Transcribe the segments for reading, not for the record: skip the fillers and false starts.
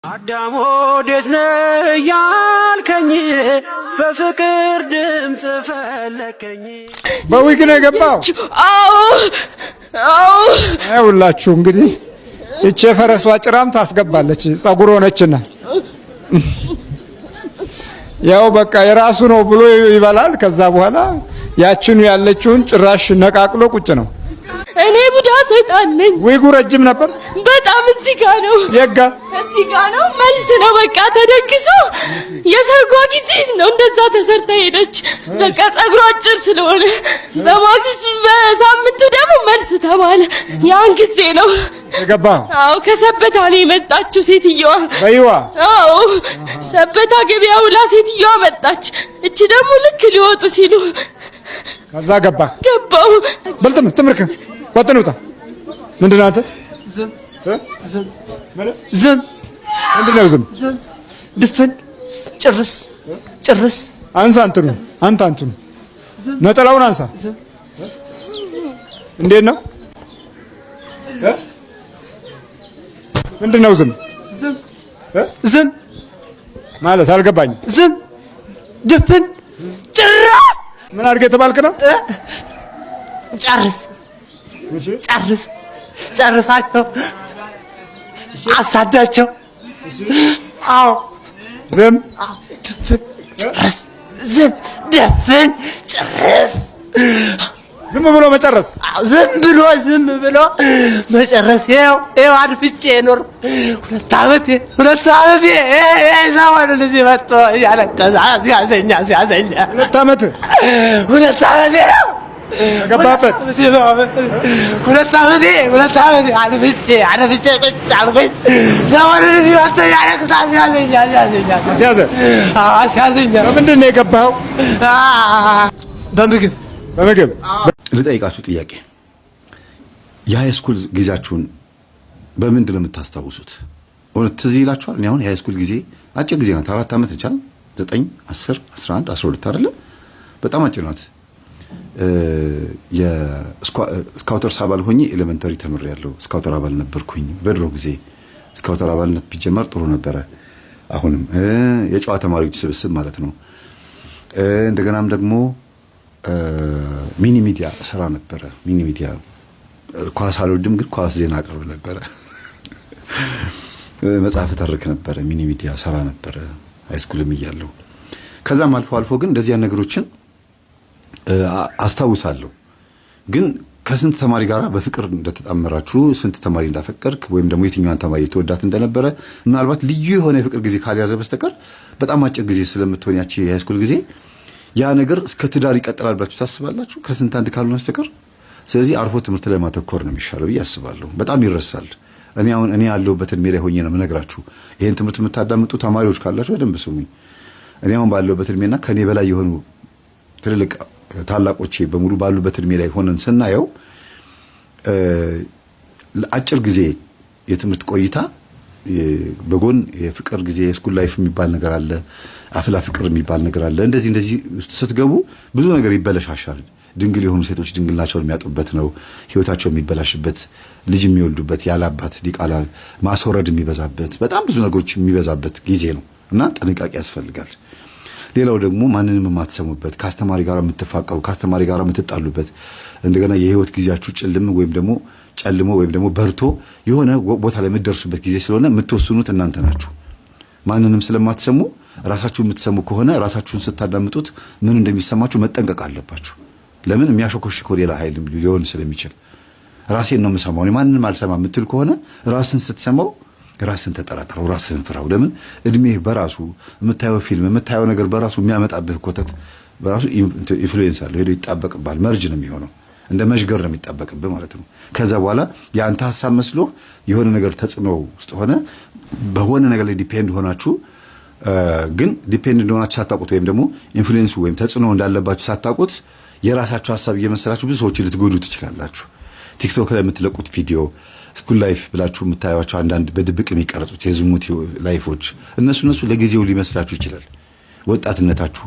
አዳሞ ወዴት ነህ ያልከኝ በፍቅር ድምጽ ፈለከኝ። በዊግ ነው የገባው? አዎ ሁላችሁ እንግዲህ እቺ የፈረሷ ጭራም ታስገባለች ጸጉር ሆነችና ያው በቃ የራሱ ነው ብሎ ይበላል። ከዛ በኋላ ያችኑ ያለችውን ጭራሽ ነቃቅሎ ቁጭ ነው። እኔ ቡዳ ሰይጣን ነኝ። ዊጉ ረጅም ነበር በጣም እዚህ ጋር ነው። የጋ እዚህ ጋር ነው። መልስ ነው በቃ ተደግሶ የሰርጓ ጊዜ ነው እንደዛ ተሰርታ ሄደች። በቃ ጸጉሯ አጭር ስለሆነ በማግስቱ በሳምንቱ ደግሞ መልስ ተባለ። ያን ጊዜ ነው የገባው። አዎ ከሰበታ ነው የመጣችው ሴትዮዋ። በይዋ አዎ ሰበታ ገበያ ውላ ሴትዮዋ መጣች። እቺ ደግሞ ልክ ሊወጡ ሲሉ ከዛ ገባው። በልተም ትምርክ ወጥኑታ ምንድነው አንተ? ዝም ምንድነው ዝም? ድፍን ጭርስ አንሳ አንተኑ ነጠላውን አንሳ። እንዴት ነው? ምንድነው ዝም ማለት አልገባኝም። ዝም ድፍን ጭራስ ምን አድርገህ የተባልክ ነው? ጨርሳቸው አሳዳቸው። አዎ ዝም ድፍን ጭርስ ዝም ብሎ መጨረስ። ዝም ብሎ መጨረስ። ይኸው አድፍጬ ኖር 2 ዓመቴ ሰሞኑ ልጅ መጥቶ እያለቀሰ ሲያዘኛ 2 ዓመት ነው ገባበት። 2 ዓመቴ አድፍጬ ቁጭ አልኩኝ። ሰሞኑ ልጅ መጥቶ እያለቀሰ ሲያዘኛ። በምንድን ነው የገባኸው? በምግብ ልጠይቃችሁ ጥያቄ፣ የሃይስኩል ጊዜያችሁን በምንድን ነው የምታስታውሱት? እውነት ትዝ ይላችኋል? እኔ አሁን የሃይስኩል ጊዜ አጭር ጊዜ ናት። 4 ዓመት እንቻል 9 10 11 12 አይደለ? በጣም አጭር ናት። የስካውተርስ አባል ሆኜ ኤሌመንተሪ ተምሬያለሁ። ስካውተር አባል ነበርኩኝ በድሮ ጊዜ። ስካውተር አባልነት ቢጀመር ጥሩ ነበረ። አሁንም የጨዋ ተማሪዎች ስብስብ ማለት ነው። እንደገናም ደግሞ ሚኒ ሚዲያ ሰራ ነበረ። ሚኒ ሚዲያ ኳስ አልወድም፣ ግን ኳስ ዜና አቀርብ ነበረ። መጽሐፍ ተርክ ነበረ። ሚኒ ሚዲያ ሰራ ነበረ ሃይስኩልም እያለሁ። ከዛም አልፎ ግን እንደዚህ ነገሮችን አስታውሳለሁ። ግን ከስንት ተማሪ ጋራ በፍቅር እንደተጣመራችሁ፣ ስንት ተማሪ እንዳፈቀርክ ወይም ደግሞ የትኛዋን ተማሪ ተወዳት እንደነበረ ምናልባት ልዩ የሆነ የፍቅር ጊዜ ካልያዘ በስተቀር በጣም አጭር ጊዜ ስለምትሆን ያቺ የሃይስኩል ጊዜ ያ ነገር እስከ ትዳር ይቀጥላል ብላችሁ ታስባላችሁ? ከስንት አንድ ካልሆነ በስተቀር። ስለዚህ አርፎ ትምህርት ላይ ማተኮር ነው የሚሻለው ብዬ አስባለሁ። በጣም ይረሳል። እኔ ያለሁበት እድሜ ላይ ሆኜ ነው የምነግራችሁ። ይሄን ትምህርት የምታዳምጡ ተማሪዎች ካላችሁ በደንብ ስሙኝ። እኔ አሁን ባለሁበት እድሜና ከኔ በላይ የሆኑ ትልልቅ ታላቆቼ በሙሉ ባሉበት እድሜ ላይ ሆነን ስናየው አጭር ጊዜ የትምህርት ቆይታ በጎን የፍቅር ጊዜ የስኩል ላይፍ የሚባል ነገር አለ። አፍላ ፍቅር የሚባል ነገር አለ። እንደዚህ ውስጥ ስትገቡ ብዙ ነገር ይበለሻሻል። ድንግል የሆኑ ሴቶች ድንግልናቸውን የሚያጡበት ነው። ህይወታቸው የሚበላሽበት፣ ልጅ የሚወልዱበት፣ ያላባት ዲቃላ ማስወረድ የሚበዛበት፣ በጣም ብዙ ነገሮች የሚበዛበት ጊዜ ነው እና ጥንቃቄ ያስፈልጋል። ሌላው ደግሞ ማንንም የማትሰሙበት፣ ከአስተማሪ ጋር የምትፋቀሩ፣ ከአስተማሪ ጋር የምትጣሉበት፣ እንደገና የህይወት ጊዜያችሁ ጨልሞ ወይም ደግሞ በርቶ የሆነ ቦታ ላይ የምትደርሱበት ጊዜ ስለሆነ የምትወስኑት እናንተ ናችሁ። ማንንም ስለማትሰሙ ራሳችሁን የምትሰሙ ከሆነ ራሳችሁን ስታዳምጡት ምን እንደሚሰማችሁ መጠንቀቅ አለባችሁ። ለምን? የሚያሾኮሽከው ሌላ ኃይል ሊሆን ስለሚችል። ራሴን ነው የምሰማው ማንንም አልሰማ የምትል ከሆነ ራስን ስትሰማው ራስን ተጠራጥረው፣ ራስን ፍራው። ለምን? እድሜህ በራሱ የምታየው ፊልም የምታየው ነገር በራሱ የሚያመጣብህ ኮተት በራሱ ኢንፍሉዌንስ አለው። ሄዶ ይጣበቅብሃል። መርጅ ነው የሚሆነው። እንደ መሽገር ነው የሚጣበቅብህ ማለት ነው። ከዛ በኋላ የአንተ ሐሳብ መስሎ የሆነ ነገር ተጽዕኖ ውስጥ ሆነ በሆነ ነገር ላይ ዲፔንድ ሆናችሁ ግን ዲፔንድ እንደሆናችሁ ሳታውቁት ወይም ደግሞ ኢንፍሉዌንሱ ወይም ተጽዕኖ እንዳለባችሁ ሳታውቁት የራሳችሁ ሐሳብ እየመሰላችሁ ብዙ ሰዎች ልትጎዱ ትችላላችሁ። ቲክቶክ ላይ የምትለቁት ቪዲዮ፣ ስኩል ላይፍ ብላችሁ የምታዩዋቸው አንዳንድ በድብቅ የሚቀርጹት የዝሙት ላይፎች እነሱ ለጊዜው ሊመስላችሁ ይችላል። ወጣትነታችሁ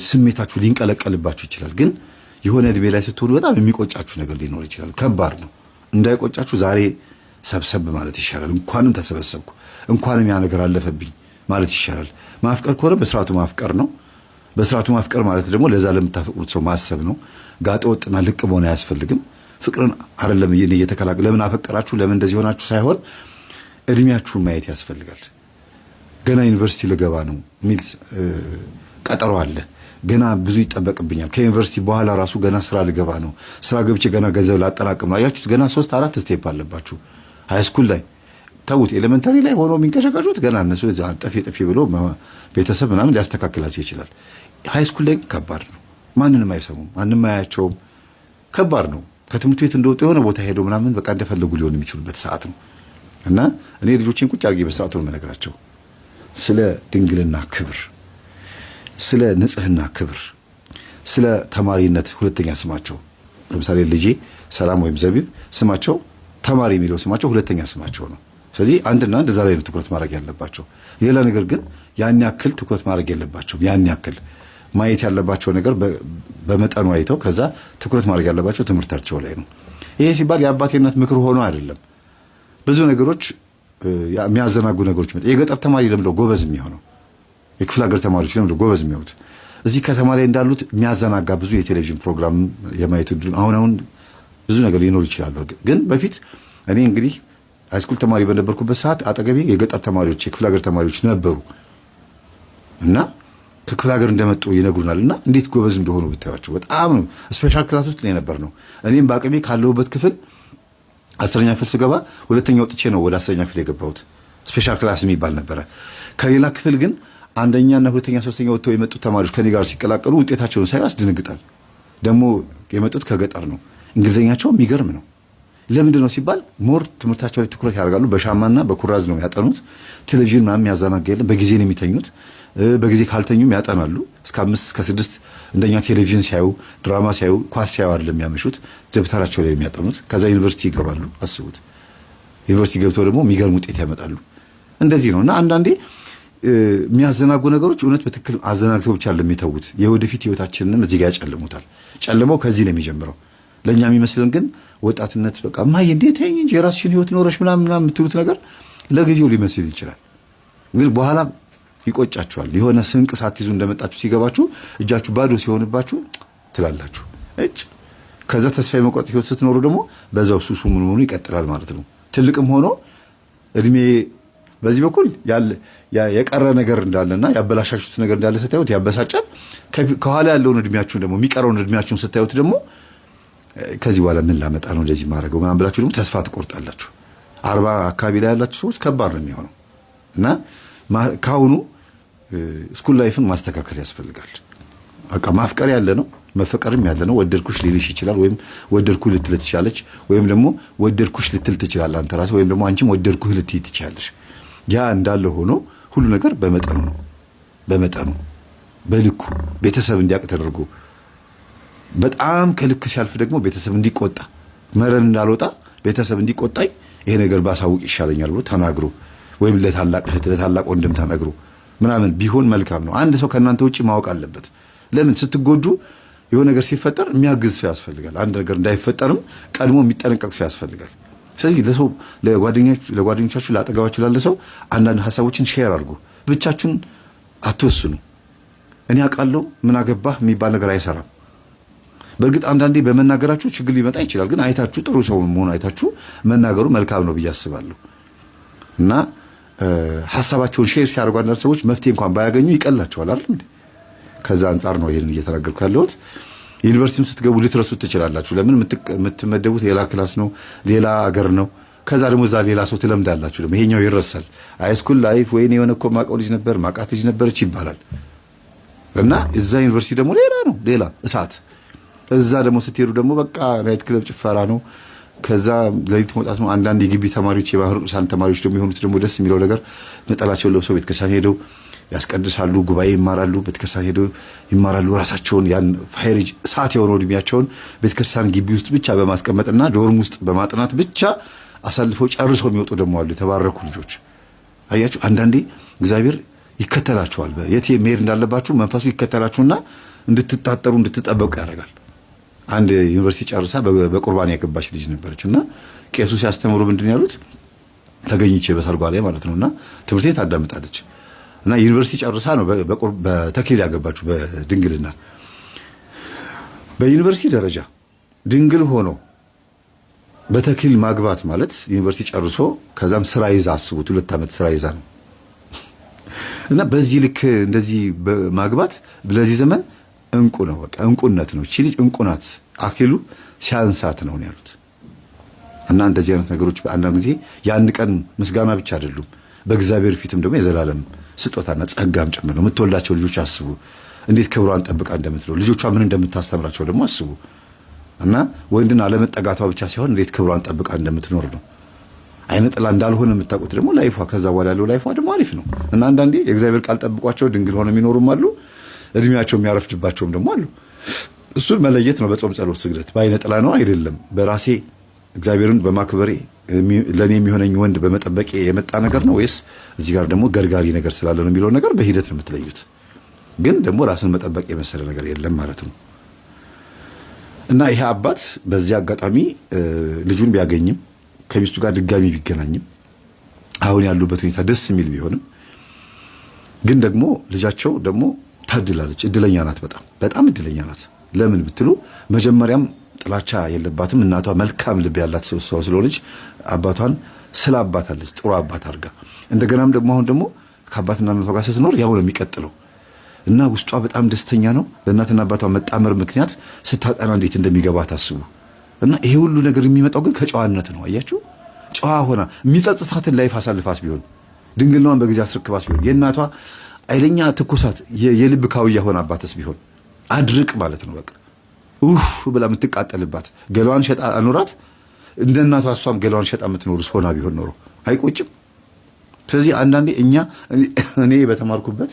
ስሜታችሁ ሊንቀለቀልባችሁ ይችላል። ግን የሆነ እድሜ ላይ ስትሆኑ በጣም የሚቆጫችሁ ነገር ሊኖር ይችላል። ከባድ ነው። እንዳይቆጫችሁ ዛሬ ሰብሰብ ማለት ይሻላል። እንኳንም ተሰበሰብኩ እንኳንም ያ ነገር አለፈብኝ ማለት ይሻላል። ማፍቀር ከሆነ በስርዓቱ ማፍቀር ነው። በስርዓቱ ማፍቀር ማለት ደግሞ ለዛ ለምታፈቅሩት ሰው ማሰብ ነው። ጋጠ ወጥና ልቅ መሆን አያስፈልግም። ፍቅርን አይደለም እየተከላከለ ለምን አፈቀራችሁ ለምን እንደዚህ ሆናችሁ ሳይሆን እድሜያችሁን ማየት ያስፈልጋል። ገና ዩኒቨርሲቲ ልገባ ነው ሚል ቀጠሮ አለ። ገና ብዙ ይጠበቅብኛል። ከዩኒቨርሲቲ በኋላ ራሱ ገና ስራ ልገባ ነው። ስራ ገብቼ ገና ገንዘብ ላጠራቅም ነው። አያችሁት? ገና 3-4 ስቴፕ አለባችሁ። ሃይ ስኩል ላይ ተውት። ኤሌመንተሪ ላይ ሆኖ የሚንቀሸቀሹት ገና እነሱ ጠፊ ብሎ ቤተሰብ ምናምን ሊያስተካክላቸው ይችላል። ሃይ ስኩል ላይ ከባድ ነው። ማንንም አይሰሙም፣ ማንንም አያቸውም። ከባድ ነው። ከትምህርት ቤት እንደወጡ የሆነ ቦታ ሄደው ምናምን በቃ እንደፈለጉ ሊሆን የሚችሉበት ሰዓት ነው። እና እኔ ልጆቼን ቁጭ አድርጌ በሰዓቱ ነው የምነግራቸው ስለ ድንግልና ክብር፣ ስለ ንጽህና ክብር፣ ስለ ተማሪነት ሁለተኛ ስማቸው። ለምሳሌ ልጄ ሰላም ወይም ዘቢብ ስማቸው ተማሪ የሚለው ስማቸው ሁለተኛ ስማቸው ነው። ስለዚህ አንድና አንድ እዛ ላይ ነው ትኩረት ማድረግ ያለባቸው። ሌላ ነገር ግን ያን ያክል ትኩረት ማድረግ የለባቸውም። ያን ያክል ማየት ያለባቸው ነገር በመጠኑ አይተው ከዛ ትኩረት ማድረግ ያለባቸው ትምህርታቸው ላይ ነው። ይሄ ሲባል የአባቴነት ምክር ሆኖ አይደለም። ብዙ ነገሮች የሚያዘናጉ ነገሮች የገጠር ተማሪ ለምንድነው ጎበዝ የሚሆነው? የክፍለ ሀገር ተማሪዎች ለምንድነው ጎበዝ የሚሆኑት? እዚህ ከተማ ላይ እንዳሉት የሚያዘናጋ ብዙ የቴሌቪዥን ፕሮግራም የማየት እድሉ አሁን ብዙ ነገር ሊኖር ይችላል። ግን በፊት እኔ እንግዲህ ሃይስኩል ተማሪ በነበርኩበት ሰዓት አጠገቤ የገጠር ተማሪዎች የክፍለ ሀገር ተማሪዎች ነበሩ እና ከክፍለ ሀገር እንደመጡ ይነግሩናል። እና እንዴት ጎበዝ እንደሆኑ ብታዩዋቸው በጣም ስፔሻል ክላስ ውስጥ ነው የነበር ነው። እኔም በአቅሜ ካለሁበት ክፍል 10ኛ ክፍል ስገባ ሁለተኛ ወጥቼ ነው ወደ 10ኛ ክፍል የገባሁት። ስፔሻል ክላስ የሚባል ነበረ። ከሌላ ክፍል ግን አንደኛና ሁለተኛ ሶስተኛ ወጥተው የመጡት ተማሪዎች ከኔ ጋር ሲቀላቀሉ ውጤታቸውን ሳይ ያስደነግጣል። ደግሞ የመጡት ከገጠር ነው። እንግሊዘኛቸው የሚገርም ነው። ለምንድን ነው ሲባል ሞር ትምህርታቸው ላይ ትኩረት ያደርጋሉ። በሻማና በኩራዝ ነው ያጠኑት። ቴሌቪዥን ምናምን ያዘናጋ የለም። በጊዜ ነው የሚተኙት። በጊዜ ካልተኙም ያጠናሉ። እስከ 5 እስከ 6 እንደኛ ቴሌቪዥን ሲያዩ ድራማ ሲያዩ ኳስ ሲያዩ አይደለም የሚያመሹት፣ ደብተራቸው ላይ የሚያጠኑት። ከዛ ዩኒቨርሲቲ ይገባሉ። አስቡት። ዩኒቨርሲቲ ገብተው ደግሞ የሚገርም ውጤት ያመጣሉ። እንደዚህ ነውና አንዳንዴ የሚያዘናጉ ነገሮች እውነት በትክክል አዘናግተው ብቻ ለሚተውት የወደፊት ህይወታችንን እዚህ ጋር ያጨልሙታል። ጨልመው ከዚህ ነው የሚጀምረው። ለኛ የሚመስለን ግን ወጣትነት በቃ ማይ እንዴት ይሄን እንጂ የራስሽን ህይወት ኖረሽ ምናምን የምትሉት ነገር ለጊዜው ሊመስል ይችላል። ግን በኋላ ይቆጫችኋል። የሆነ ስንቅ ሳትይዙ እንደመጣችሁ ሲገባችሁ እጃችሁ ባዶ ሲሆንባችሁ ትላላችሁ እጭ። ከዛ ተስፋ የመቁረጥ ህይወት ስትኖሩ ደግሞ በዛው ሱሱ ምን ሆኖ ይቀጥላል ማለት ነው። ትልቅም ሆኖ እድሜ በዚህ በኩል የቀረ ነገር እንዳለና ያበላሻችሁት ነገር እንዳለ ስታዩት ያበሳጫል። ከኋላ ያለውን እድሜያችሁን ደግሞ የሚቀረውን እድሜያችሁን ስታዩት ደግሞ ከዚህ በኋላ ምን ላመጣ ነው እንደዚህ ማድረገው ምናምን ብላችሁ ደግሞ ተስፋ ትቆርጣላችሁ። 40 አካባቢ ላይ ያላችሁ ሰዎች ከባድ ነው የሚሆነው እና ካሁኑ ስኩል ላይፍን ማስተካከል ያስፈልጋል። በቃ ማፍቀር ያለ ነው፣ መፈቀርም ያለ ነው። ወደድኩሽ ሊልሽ ይችላል፣ ወይም ወደድኩ ልትል ትችላለች፣ ወይም ደግሞ ወደድኩሽ ልትል ትችላለህ አንተ ራስህ፣ ወይም ደግሞ አንቺም ወደድኩህ ልትይ ትችላለሽ። ያ እንዳለ ሆኖ ሁሉ ነገር በመጠኑ ነው። በመጠኑ በልኩ ቤተሰብ እንዲያውቅ ተደርጎ በጣም ከልክ ሲያልፍ ደግሞ ቤተሰብ እንዲቆጣ መረን እንዳልወጣ ቤተሰብ እንዲቆጣኝ ይሄ ነገር ባሳውቅ ይሻለኛል ብሎ ተናግሮ ወይም ለታላቅ እህት ለታላቅ ወንድም ተናግሮ ምናምን ቢሆን መልካም ነው። አንድ ሰው ከእናንተ ውጪ ማወቅ አለበት። ለምን ስትጎዱ የሆነ ነገር ሲፈጠር የሚያግዝ ሰው ያስፈልጋል። አንድ ነገር እንዳይፈጠርም ቀድሞ የሚጠነቀቅ ሰው ያስፈልጋል። ስለዚህ ለሰው ለጓደኞቻችሁ ለአጠገባችሁ ላለ ሰው አንዳንድ ሀሳቦችን ሼር አድርጉ። ብቻችሁን አትወስኑ። እኔ አውቃለሁ ምን አገባህ የሚባል ነገር አይሰራም። በእርግጥ አንዳንዴ በመናገራችሁ ችግር ሊመጣ ይችላል። ግን አይታችሁ ጥሩ ሰው መሆኑ አይታችሁ መናገሩ መልካም ነው ብዬ አስባለሁ። እና ሀሳባቸውን ሼር ሲያደርጉ አንዳንድ ሰዎች መፍትሄ እንኳን ባያገኙ ይቀላቸዋል አይደል እንዴ? ከዛ አንጻር ነው ይሄን እየተናገርኩ ያለሁት። ዩኒቨርሲቲም ስትገቡ ልትረሱት ትችላላችሁ። ለምን የምትመደቡት ሌላ ክላስ ነው፣ ሌላ ሀገር ነው። ከዛ ደግሞ እዛ ሌላ ሰው ትለምዳላችሁ። ደግሞ ይሄኛው ይረሳል። ሃይስኩል ላይፍ ወይኔ የሆነ እኮ ማውቀው ልጅ ነበር ማውቃት ልጅ ነበረች ይባላል። እና እዛ ዩኒቨርሲቲ ደግሞ ሌላ ነው፣ ሌላ እሳት። እዛ ደግሞ ስትሄዱ ደግሞ በቃ ናይት ክለብ ጭፈራ ነው። ከዛ ለሊት መውጣት ነው። አንዳንድ የግቢ ተማሪዎች የባህር ቅዱሳን ተማሪዎች ደግሞ የሆኑት ደግሞ ደስ የሚለው ነገር ነጠላቸውን ለብሰው ቤተክርስቲያን ሄደው ያስቀድሳሉ፣ ጉባኤ ይማራሉ፣ ቤተክርስቲያን ሄደው ይማራሉ። ራሳቸውን ያን ፋይሪጅ እሳት የሆነው እድሜያቸውን ቤተክርስቲያን ግቢ ውስጥ ብቻ በማስቀመጥና ዶርም ውስጥ በማጥናት ብቻ አሳልፈው ጨርሰው የሚወጡ ደግሞ አሉ። የተባረኩ ልጆች አያችሁ። አንዳንዴ እግዚአብሔር ይከተላችኋል። የት መሄድ እንዳለባችሁ መንፈሱ ይከተላችሁና እንድትጣጠሩ እንድትጠበቁ ያደርጋል። አንድ ዩኒቨርሲቲ ጨርሳ በቁርባን ያገባች ልጅ ነበረች እና ቄሱ ሲያስተምሩ ምንድን ያሉት ተገኝቼ በሰርጓ ላይ ማለት ነውና ትምህርቴን ታዳምጣለች እና ዩኒቨርሲቲ ጨርሳ ነው በተክሊል ያገባችሁ በድንግልና በዩኒቨርሲቲ ደረጃ ድንግል ሆኖ በተክሊል ማግባት ማለት ዩኒቨርሲቲ ጨርሶ ከዛም ስራ ይዛ አስቡት 2 ዓመት ስራ ይዛ ነው እና በዚህ ልክ እንደዚህ ማግባት ለዚህ ዘመን እንቁ ነው በቃ እንቁነት ነው እቺ ልጅ እንቁ ናት አክሊሉ ሲያንሳት ነው ያሉት እና እንደዚህ አይነት ነገሮች በአንዳንድ ጊዜ ያን ቀን ምስጋና ብቻ አይደሉም በእግዚአብሔር ፊትም ደግሞ የዘላለም ስጦታና ጸጋም ጭምር ነው የምትወልዳቸው ልጆች አስቡ እንዴት ክብሯን ጠብቃ እንደምትኖር ልጆቿ ምን እንደምታስተምራቸው ደግሞ አስቡ እና ወንድን አለመጠጋቷ ብቻ ሳይሆን እንዴት ክብሯን ጠብቃ እንደምትኖር ነው አይነ ጥላ እንዳልሆነ የምታውቁት ደግሞ ላይፏ ከዛ በኋላ ያለው ላይፏ ደግሞ አሪፍ ነው እና አንዳንዴ የእግዚአብሔር ቃል ጠብቋቸው ድንግል ሆነው የሚኖሩም አሉ እድሜያቸው የሚያረፍድባቸውም ደግሞ አሉ እሱን መለየት ነው በጾም ጸሎት ስግደት በአይነ ጥላ ነው አይደለም በራሴ እግዚአብሔርን በማክበሬ ለኔ የሚሆነኝ ወንድ በመጠበቄ የመጣ ነገር ነው ወይስ እዚህ ጋር ደግሞ ገርጋሪ ነገር ስላለ ነው የሚለው ነገር በሂደት ነው የምትለዩት ግን ደግሞ ራስን መጠበቅ የመሰለ ነገር የለም ማለት ነው እና ይሄ አባት በዚህ አጋጣሚ ልጁን ቢያገኝም ከሚስቱ ጋር ድጋሚ ቢገናኝም አሁን ያሉበት ሁኔታ ደስ የሚል ቢሆንም ግን ደግሞ ልጃቸው ደግሞ ታድላለች እድለኛ ናት በጣም እድለኛ ናት ለምን ብትሉ መጀመሪያም ጥላቻ የለባትም እናቷ መልካም ልብ ያላት ሰው ስለሆነች አባቷን ስላባታለች ጥሩ አባት አድርጋ እንደገናም ደግሞ አሁን ደግሞ ከአባትና እናቷ ጋር ስትኖር ያው ነው የሚቀጥለው እና ውስጧ በጣም ደስተኛ ነው በእናትና አባቷ መጣመር ምክንያት ስታጠና እንዴት እንደሚገባ ታስቡ እና ይሄ ሁሉ ነገር የሚመጣው ግን ከጨዋነት ነው አያችሁ ጨዋ ሆና የሚጸጽታትን ላይፍ አሳልፋስ ቢሆን ድንግልናዋን በጊዜ አስረክባስ ቢሆን የእናቷ አይለኛ ትኩሳት የልብ ካውያ ሆና አባተስ ቢሆን አድርቅ ማለት ነው በቃ ብላ የምትቃጠልባት ገላዋን ሸጣ አኖራት እንደ እናቷ እሷም ገላዋን ሸጣ የምትኖር ሆና ቢሆን ኖሮ አይቆጭም ስለዚህ አንዳንዴ እኔ በተማርኩበት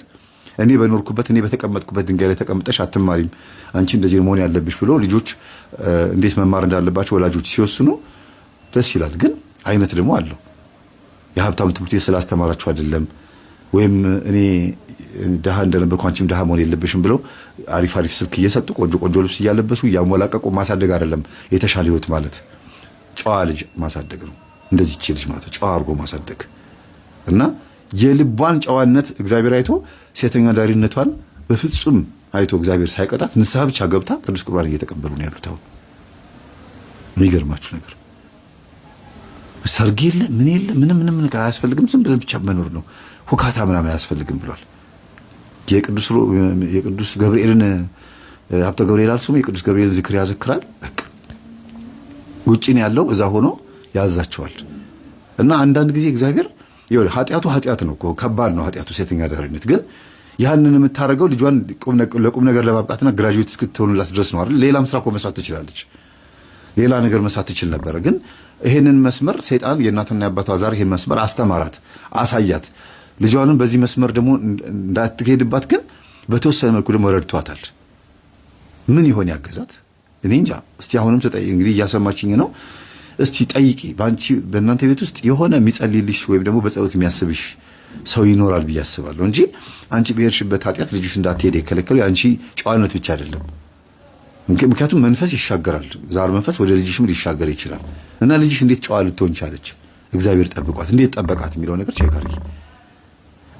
እኔ በኖርኩበት እኔ በተቀመጥኩበት ድንጋይ ላይ ተቀምጠሽ አትማሪም አንቺ እንደዚህ መሆን ያለብሽ ብሎ ልጆች እንዴት መማር እንዳለባቸው ወላጆች ሲወስኑ ደስ ይላል ግን አይነት ደግሞ አለው የሀብታም ትምህርት ስላስተማራችሁ አይደለም ወይም እኔ ደሃ እንደነበርኩ አንቺም ደሃ መሆን የለብሽም ብለው አሪፍ ስልክ እየሰጡ ቆንጆ ልብስ እያለበሱ ያሞላቀቁ ማሳደግ አይደለም የተሻለ ህይወት ማለት ጨዋ ልጅ ማሳደግ ነው እንደዚህ እቺ ልጅ ማለት ጨዋ አድርጎ ማሳደግ እና የልቧን ጨዋነት እግዚአብሔር አይቶ ሴተኛ ዳሪነቷን በፍጹም አይቶ እግዚአብሔር ሳይቀጣት ንስሐ ብቻ ገብታ ቅዱስ ቁርባን እየተቀበሉ ነው ያሉት አሁን የሚገርማችሁ ነገር ሰርግ የለ ምን የለ ምንም ነገር አያስፈልግም ዝም ብለን ብቻ መኖር ነው ሁካታ ምናምን አያስፈልግም ብሏል የቅዱስ ገብርኤልን ሀብተ ገብርኤል አልሰሙ የቅዱስ ገብርኤል ዝክር ያዘክራል በቃ ውጪ ነው ያለው እዛ ሆኖ ያዛቸዋል እና አንዳንድ ጊዜ እግዚአብሔር ይኸውልህ ኃጢአቱ ነው እኮ ከባድ ነው ኃጢአቱ ሴተኛ ዳሪነት ግን ያንን የምታረገው ልጇን ለቁም ነገር ለማብቃትና ግራጁዌት እስክትሆንላት ድረስ ነው አይደል ሌላም ስራ እኮ መስራት ትችላለች ሌላ ነገር መስራት ትችል ነበር ግን ይሄንን መስመር ሰይጣን የእናትና የአባቷ ዛር ይሄን መስመር አስተማራት አሳያት ልጇንም በዚህ መስመር ደግሞ እንዳትሄድባት ግን በተወሰነ መልኩ ደግሞ ረድቷታል ምን ይሆን ያገዛት እኔ እንጃ እስቲ አሁንም ተጠይቂ እንግዲህ እያሰማችኝ ነው እስቲ ጠይቂ በእናንተ ቤት ውስጥ የሆነ የሚጸልይልሽ ወይም ደግሞ በጸሎት የሚያስብሽ ሰው ይኖራል ብዬ አስባለሁ እንጂ አንቺ በሄድሽበት ኃጢአት ልጅሽ እንዳትሄድ የከለከለው አንቺ ጨዋነት ብቻ አይደለም ምክንያቱም መንፈስ ይሻገራል ዛር መንፈስ ወደ ልጅሽም ሊሻገር ይችላል እና ልጅሽ እንዴት ጨዋ ልትሆን ቻለች እግዚአብሔር ጠብቋት እንዴት ጠበቃት የሚለው ነገር ቼክ አድርጊ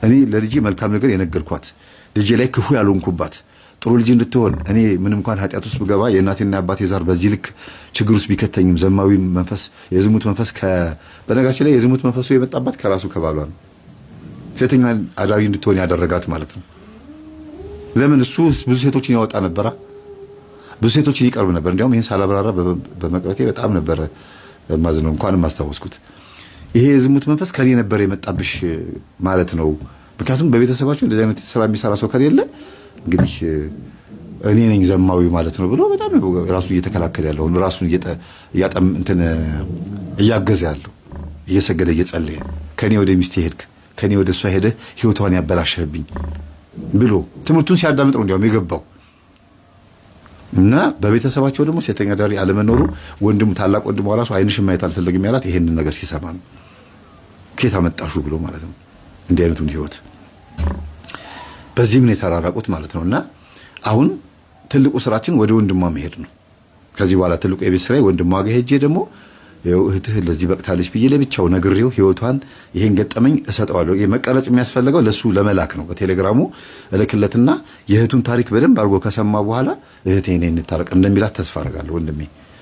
እኔ ለልጄ መልካም ነገር የነገርኳት ልጄ ላይ ክፉ ያልሆንኩባት ጥሩ ልጅ እንድትሆን እኔ ምንም እንኳን ኃጢአት ውስጥ ብገባ የእናቴና አባቴ ዛር በዚህ ልክ ችግር ውስጥ ቢከተኝም ዘማዊ መንፈስ የዝሙት መንፈስ በነገራችን ላይ የዝሙት መንፈሱ የመጣባት ከራሱ ከባሏ ነው ሴተኛ አዳሪ እንድትሆን ያደረጋት ማለት ነው ለምን እሱ ብዙ ሴቶችን ያወጣ ነበራ ብዙ ሴቶችን ይቀርብ ነበር እንዲያውም ይሄን ሳላብራራ በመቅረቴ በጣም ነበር ማዝነው እንኳንም አስታወስኩት ይሄ የዝሙት መንፈስ ከኔ ነበር የመጣብሽ ማለት ነው ምክንያቱም በቤተሰባችሁ እንደዚህ አይነት ስራ የሚሰራ ሰው ከሌለ እንግዲህ እኔ ነኝ ዘማዊ ማለት ነው ብሎ በጣም ራሱን እየተከላከለ ያለው ራሱን እያጠም እንትን እያገዘ ያለው እየሰገደ እየጸለየ ከኔ ወደ ሚስቴ ሄድክ ከኔ ወደ እሷ ሄደ ህይወቷን ያበላሸህብኝ ብሎ ትምህርቱን ሲያዳምጥ ነው እንዲያውም የገባው እና በቤተሰባቸው ደግሞ ሴተኛ ዳሪ አለመኖሩ ወንድሙ ታላቅ ወንድሙ ራሱ አይንሽን ማየት አልፈልግም ያላት ይሄንን ነገር ሲሰማ ነው ከየት አመጣሹ ብሎ ማለት ነው እንዲህ አይነቱን ህይወት በዚህም ነው የተራራቁት ማለት ነውና አሁን ትልቁ ስራችን ወደ ወንድሟ መሄድ ነው ከዚህ በኋላ ትልቁ የቤት ስራዬ ወንድሟ ጋር ሄጄ ደግሞ እህትህ ለዚህ በቅታለች ብዬ ለብቻው ነግሬው ህይወቷን ይሄን ገጠመኝ እሰጠዋለሁ። መቀረጽ የሚያስፈልገው ለሱ ለመላክ ነው። በቴሌግራሙ እልክለትና የእህቱን ታሪክ በደንብ አድርጎ ከሰማ በኋላ እህቴ እኔን እንታረቅ እንደሚላት ተስፋ አደርጋለሁ። ወንድሜ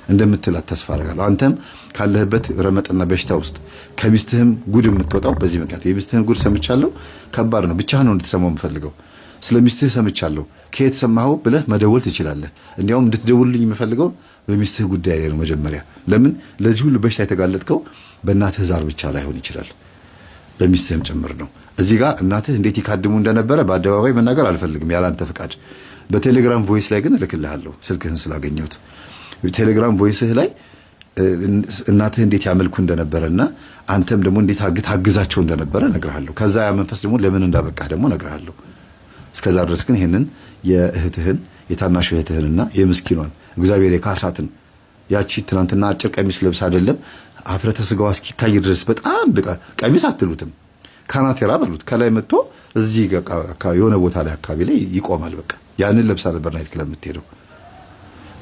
እንደምትላት ተስፋ አደርጋለሁ። አንተም ካለህበት ረመጥና በሽታ ውስጥ ከሚስትህም ጉድ የምትወጣው በዚህ ምክንያት የሚስትህን ጉድ ሰምቻለሁ። ከባድ ነው። ብቻህን ነው እንድትሰማው የምፈልገው። ስለሚስትህ ሰምቻለሁ ከየት ሰማኸው ብለህ መደወል ትችላለህ። እንዲያውም እንድትደውልልኝ የምፈልገው በሚስትህ ጉዳይ ላይ ነው መጀመሪያ። ለምን ለዚህ ሁሉ በሽታ የተጋለጥከው በእናትህ ዛር ብቻ ላይሆን ይችላል፣ በሚስትህም ጭምር ነው። እዚህ ጋር እናትህ እንዴት ይካድሙ እንደነበረ በአደባባይ መናገር አልፈልግም ያላንተ ፍቃድ። በቴሌግራም ቮይስ ላይ ግን እልክልሃለሁ ስልክህን ስላገኘሁት። ቴሌግራም ቮይስህ ላይ እናትህ እንዴት ያመልኩ እንደነበረና አንተም ደግሞ እንዴት ታግዛቸው እንደነበረ እነግርሃለሁ። ከዛ ያ መንፈስ ደግሞ ለምን እንዳበቃህ ደግሞ እነግርሃለሁ። እስከዛ ድረስ ግን ይሄንን የእህትህን የታናሽ እህትህንና የምስኪኗን እግዚአብሔር የካሳትን ያቺ ትናንትና አጭር ቀሚስ ለብሳ አይደለም አፍረተ ስጋዋ እስኪታይ ድረስ በጣም በቃ ቀሚስ አትሉትም ካናቴራ በሉት ከላይ መጥቶ እዚህ የሆነ ቦታ ላይ አካባቢ ላይ ይቆማል። በቃ ያንን ለብሳ ነበር ናይት ክለብ የምትሄደው።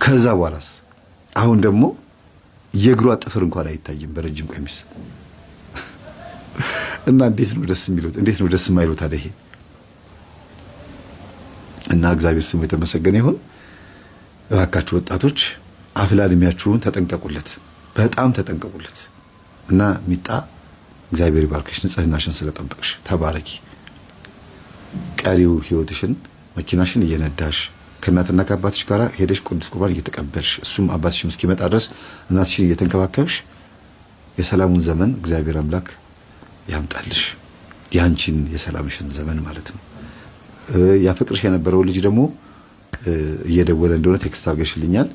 ከዛ በኋላስ አሁን ደግሞ የእግሯ ጥፍር እንኳን አይታይም በረጅም ቀሚስ እና እንዴት ነው ደስ የሚሉት? እንዴት ነው ደስ የማይሉት ታዲያ ይሄ? እና እግዚአብሔር ስሙ የተመሰገነ ይሁን። እባካችሁ ወጣቶች አፍላ እድሜያችሁን ተጠንቀቁለት፣ በጣም ተጠንቀቁለት። እና ሚጣ እግዚአብሔር ይባርክሽ፣ ንጽህናሽን ስለጠበቅሽ ተባረኪ። ቀሪው ህይወትሽን መኪናሽን እየነዳሽ ከእናትና ከአባትሽ ጋር ሄደሽ ቅዱስ ቁርባን እየተቀበልሽ እሱም አባትሽም እስኪመጣ ድረስ እናትሽን እየተንከባከብሽ የሰላሙን ዘመን እግዚአብሔር አምላክ ያምጣልሽ። ያንቺን የሰላምሽን ዘመን ማለት ነው። ያፈቅርሽ የነበረው ልጅ ደግሞ እየደወለ እንደሆነ ቴክስት አድርገሽልኛል።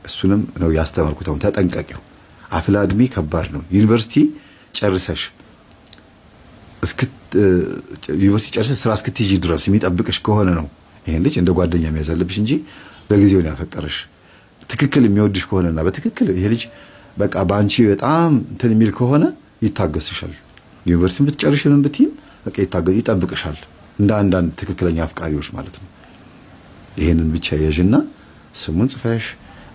እሱንም ነው ያስተማርኩት። አሁን ተጠንቀቂው። አፍላ እድሜ ከባድ ነው። ዩኒቨርሲቲ ጨርሰሽ ስራ እስክትይጂ ድረስ የሚጠብቅሽ ከሆነ ነው ይሄን ልጅ እንደ ጓደኛ መያዝ አለብሽ እንጂ በጊዜው ነው ያፈቀረሽ። ትክክል የሚወድሽ ከሆነና በትክክል ይሄ ልጅ በቃ ባንቺ በጣም እንትን የሚል ከሆነ ይታገስሻል። ዩኒቨርሲቲ ብትጨርሽ ምን ብትይም በቃ ይጠብቅሻል። እንደ አንዳንድ ትክክለኛ አፍቃሪዎች ማለት ነው። ይሄንን ብቻ ያዥና ስሙን ጽፈሽ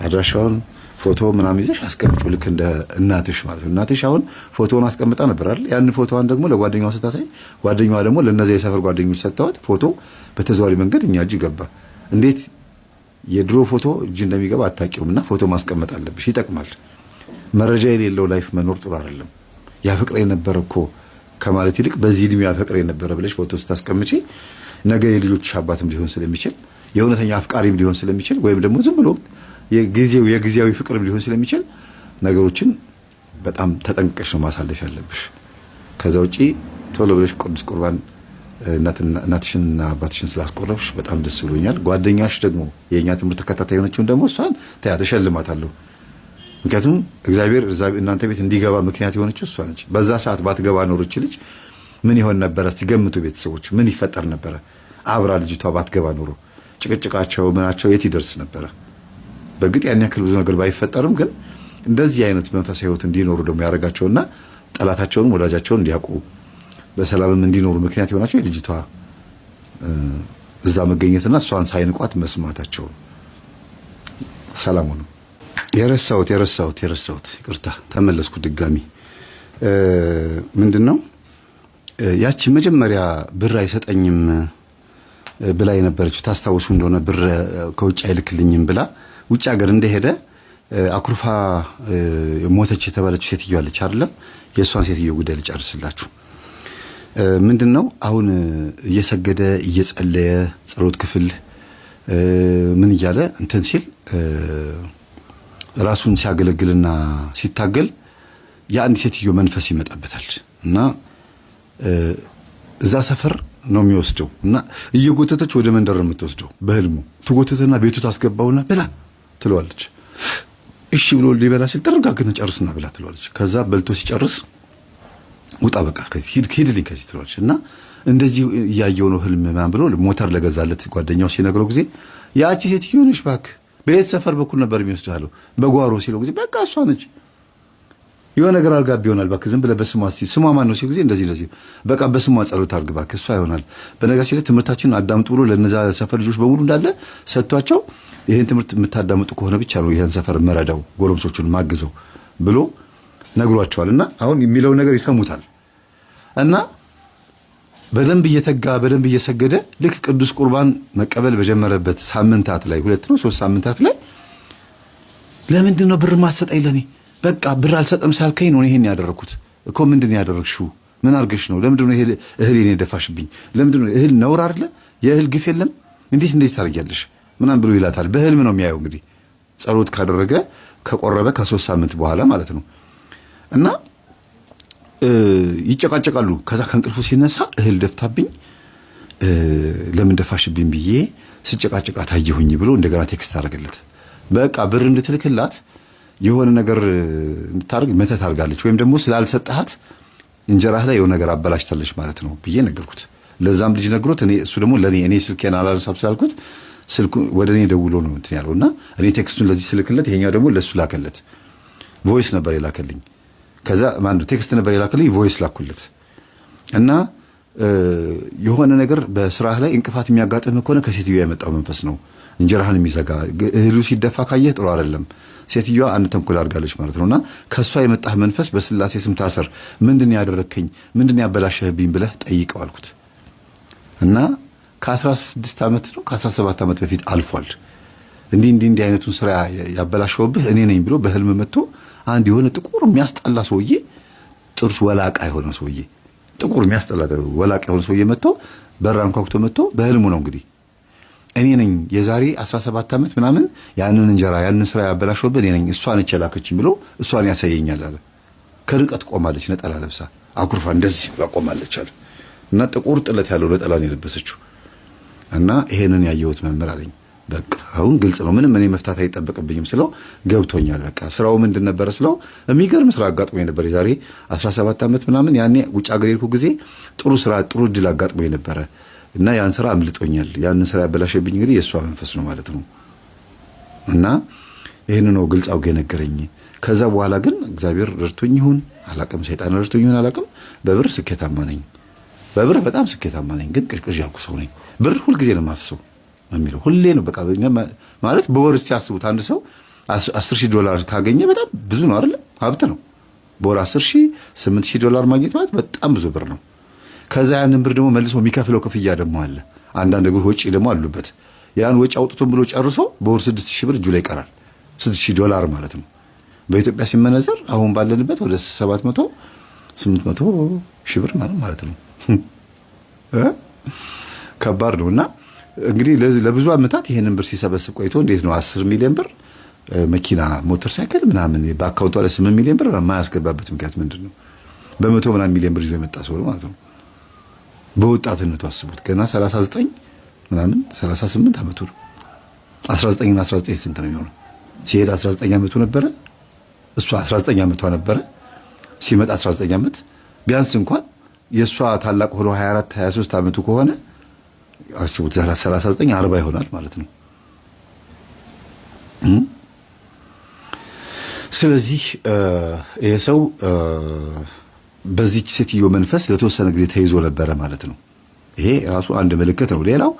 አድራሻውን ፎቶ ምናምን ይዘሽ አስቀምጪ። ልክ እንደ እናትሽ ማለት ነው። እናትሽ አሁን ፎቶውን አስቀምጣ ነበር አይደል? ያን ፎቶዋን ደግሞ ለጓደኛዋ ስታሳይ ጓደኛዋ ደግሞ ለነዚያ የሰፈር ጓደኞች ሰጥተዋት ፎቶ በተዘዋዋሪ መንገድ እኛ እጅ ገባ። እንዴት የድሮ ፎቶ እጅ እንደሚገባ አታውቂውምና ፎቶ ማስቀመጥ አለብሽ። ይጠቅማል። መረጃ የሌለው ላይፍ መኖር ጥሩ አይደለም። ያፍቅር የነበረ እኮ ከማለት ይልቅ በዚህ እድሜ ያፈቅር የነበረ ብለሽ ፎቶ ስታስቀምጪ ነገ የልጆችሽ አባትም ሊሆን ስለሚችል የእውነተኛ አፍቃሪም ሊሆን ስለሚችል ወይም ደግሞ ዝም ብሎ የጊዜያዊ ፍቅርም ሊሆን ስለሚችል ነገሮችን በጣም ተጠንቅቀሽ ነው ማሳለፍ ያለብሽ። ከዛ ውጪ ቶሎ ብለሽ ቅዱስ ቁርባን እናትሽንና አባትሽን ስላስቆረብሽ በጣም ደስ ብሎኛል። ጓደኛሽ ደግሞ የኛ ትምህርት ተከታታይ የሆነችውን ደግሞ እሷን ተሸልማታለሁ። ምክንያቱም እግዚአብሔር እናንተ ቤት እንዲገባ ምክንያት የሆነችው እሷ ነች። በዛ ሰዓት ባትገባ ኖሮች ልጅ ምን ይሆን ነበረ? ሲገምቱ ቤተሰቦች ምን ይፈጠር ነበረ? አብራ ልጅቷ ባትገባ ኖሮ ጭቅጭቃቸው ምናቸው የት ይደርስ ነበረ? በእርግጥ ያን ያክል ብዙ ነገር ባይፈጠርም ግን እንደዚህ አይነት መንፈሳዊ ህይወት እንዲኖሩ ደግሞ ያደርጋቸውና ጠላታቸውንም ወዳጃቸውን እንዲያውቁ በሰላምም እንዲኖሩ ምክንያት የሆናቸው የልጅቷ እዛ መገኘትና እሷን ሳይንቋት መስማታቸው። ሰላም ነው። የረሳሁት ይቅርታ፣ ተመለስኩ ድጋሚ። ምንድነው ያቺ መጀመሪያ ብር አይሰጠኝም ብላ የነበረችው ታስታውሱ እንደሆነ ብር ከውጭ አይልክልኝም ብላ ውጭ ሀገር እንደሄደ አኩርፋ ሞተች የተባለችው ሴትዮ አለች አይደለም? የእሷን ሴትዮ ጉዳይ ልጨርስላችሁ። ምንድነው አሁን እየሰገደ እየጸለየ ጸሎት ክፍል ምን እያለ እንትን ሲል ራሱን ሲያገለግልና ሲታገል የአንድ ሴትዮ መንፈስ ይመጣበታል እና እዛ ሰፈር ነው የሚወስደው እና እየጎተተች ወደ መንደር ነው የምትወስደው። በህልሙ ትጎተተና ቤቱ ታስገባውና ብላ ትለዋለች። እሺ ብሎ ሊበላ ሲል ተረጋግና ጨርስና ብላ ትለዋለች። ከዛ በልቶ ሲጨርስ ውጣ በቃ ከዚህ ሂድልኝ ከዚህ ትለዋለች። እና እንደዚህ እያየው ነው ህልም ማን ብሎ ሞተር ለገዛለት ጓደኛው ሲነግረው ጊዜ ያቺ ሴትዮ ነች እባክህ ቤት ሰፈር በኩል ነበር የሚወስደው አለው። በጓሮ ሲለው ጊዜ በቃ እሷ ነች የሆነ ነገር አልጋብ ይሆናል እባክህ ዝም ብለህ በስሟ እስቲ ስሟ ማን ነው ሲል ጊዜ እንደዚህ በቃ በስሟ ጸሎት አድርግ እባክህ እሷ ይሆናል። በነገራችን ላይ ትምህርታችንን አዳምጡ ብሎ ለነዛ ሰፈር ልጆች በሙሉ እንዳለ ሰጥቷቸው ይሄን ትምህርት የምታዳምጡ ከሆነ ብቻ ነው ይሄን ሰፈር መረዳው ጎረምሶቹን ማግዘው ብሎ ነግሯቸዋልና አሁን የሚለው ነገር ይሰሙታል። እና በደንብ እየተጋ በደንብ እየሰገደ ልክ ቅዱስ ቁርባን መቀበል በጀመረበት ሳምንታት ላይ 2 ነው 3 ሳምንታት ላይ ለምንድን ነው ብር ማትሰጠኝ ለኔ? በቃ ብር አልሰጠም ሳልከኝ ነው ይሄን ያደረኩት እኮ። ምንድን ነው ያደረግሽው? ምን አርገሽ ነው? ለምንድን ነው እህሌን የደፋሽብኝ? ለምንድን ነው እህል ነውር አይደለ? የእህል ግፍ የለም? እንዴት ታደርጊያለሽ? ምናምን ብሎ ይላታል። በህልም ነው የሚያየው እንግዲህ ጸሎት ካደረገ ከቆረበ ከ3 ሳምንት በኋላ ማለት ነው። እና ይጨቃጨቃሉ። ከዛ ከእንቅልፉ ሲነሳ እህል ደፍታብኝ ለምን ደፋሽብኝ ብዬ ስጨቃጨቃት አየሁኝ ብሎ እንደገና ቴክስት አደረገለት። በቃ ብር እንድትልክላት የሆነ ነገር እንድታርግ መተት አድርጋለች፣ ወይም ደግሞ ስላልሰጣት እንጀራህ ላይ የሆነ ነገር አበላሽታለች ማለት ነው ብዬ ነገርኩት። ለዛም ልጅ ነግሮት እሱ ደግሞ እኔ ስልኬን አላነሳም ስላልኩት ስልኩ ወደ እኔ ደውሎ ነው እንትን ያለውና እኔ ቴክስቱን ለዚህ ስልክለት ይሄኛው ደግሞ ለሱ ላከለት። ቮይስ ነበር የላከልኝ። ከዛ ቴክስት ነበር የላከልኝ፣ ቮይስ ላኩለት። እና የሆነ ነገር በስራህ ላይ እንቅፋት የሚያጋጥምህ ከሆነ ከሴትዮዋ የመጣው መንፈስ ነው እንጀራህን የሚዘጋ። እህሉ ሲደፋ ካየህ ጥሩ አይደለም። ሴትዮዋ አንድ ተንኮል አድርጋለች ማለት ነውና ከሷ የመጣህ መንፈስ በስላሴ ስም ታሰር። ምንድን ያደረከኝ? ምንድን ያበላሸህብኝ ብለህ ጠይቀው አልኩት። እና ከ16 ዓመት ነው ከ17 ዓመት በፊት አልፏል። እንዲህ አይነቱን ስራ ያበላሸውብህ እኔ ነኝ ብሎ በህልም መጥቶ አንድ የሆነ ጥቁር የሚያስጠላ ሰውዬ፣ ጥርሱ ወላቃ የሆነ ሰውዬ፣ ጥቁር የሚያስጠላ ወላቃ የሆነ ሰውዬ መጥቶ በራን ኳኩቶ መጥቶ በህልሙ ነው እንግዲህ እኔ ነኝ የዛሬ 17 ዓመት ምናምን ያንን እንጀራ ያንን ስራ ያበላሸውብህ እኔ ነኝ፣ እሷ ነች የላከችኝ ብሎ እሷን ያሳየኛል አለ። ከርቀት ቆማለች፣ ነጠላ ለብሳ አኩርፋ እንደዚህ ቆማለች አለ። እና ጥቁር ጥለት ያለው ነጠላ ነው የለበሰችው። እና ይሄንን ያየሁት መምህር አለኝ። በቃ አሁን ግልጽ ነው፣ ምንም እኔ መፍታት አይጠበቅብኝም ስለው ገብቶኛል። በቃ ስራው ምንድን ነበር ስለው የሚገርም ስራ አጋጥሞኝ ነበር የዛሬ 17 ዓመት ምናምን። ያኔ ውጭ ሀገር የሄድኩ ጊዜ ጥሩ እድል አጋጥሞኝ ነበረ እና ያን ስራ አምልጦኛል። ያን ስራ ያበላሸብኝ እንግዲህ የእሷ መንፈስ ነው ማለት ነው። እና ይህን ነው ግልጽ አውጌ ነገረኝ። ከዛ በኋላ ግን እግዚአብሔር ረድቶኝ ይሁን አላቅም፣ ሰይጣን ረድቶኝ ይሁን አላቅም፣ በብር ስኬታማ ነኝ። በብር በጣም ስኬታማ ነኝ። ግን ቅዥቅዥ ያልኩ ሰው ነኝ። ብር ሁልጊዜ ነው የማፍሰው የሚለው ሁሌ ነው። በቃ ማለት በወር እስቲ ያስቡት፣ አንድ ሰው $10,000 ካገኘ በጣም ብዙ ነው አይደል? ሀብት ነው። በወር 10,000 $8,000 ማግኘት ማለት በጣም ብዙ ብር ነው። ከዛ ያንን ብር ደግሞ መልሶ የሚከፍለው ክፍያ ደግሞ አለ። አንዳንድ ነገር ወጪ ደግሞ አሉበት። ያን ወጪ አውጥቶም ብሎ ጨርሶ በወር 6,000 ብር እጁ ላይ ይቀራል። $6,000 ማለት ነው። በኢትዮጵያ ሲመነዘር አሁን ባለንበት ወደ 800 ሺህ ብር ማለት ነው። ከባድ ነው። እና እንግዲህ ለብዙ ዓመታት ይሄንን ብር ሲሰበስብ ቆይቶ እንዴት ነው 10 ሚሊዮን ብር መኪና፣ ሞተር ሳይክል ምናምን በአካውንቷ ላይ 8 ሚሊዮን ብር የማያስገባበት ምክንያት ምንድን ነው? በመቶ ምናምን ሚሊዮን ብር ይዞ የመጣ ሰው ማለት ነው። በወጣትነቱ አስቡት፣ ገና 39 ምናምን 38 ዓመቱ ነው። 19 እና 19 ስንት ነው የሚሆነው? ሲሄድ 19 ዓመቱ ነበረ። እሷ 19 ዓመቷ ነበረ ሲመጣ 19 ዓመት። ቢያንስ እንኳን የእሷ ታላቅ ሆኖ 24 23 ዓመቱ ከሆነ አስቡት 39 40 ይሆናል ማለት ነው። ስለዚህ ይሄ ሰው በዚህች ሴትዮ መንፈስ ለተወሰነ ጊዜ ተይዞ ነበረ ማለት ነው። ይሄ ራሱ አንድ ምልክት ነው። ሌላው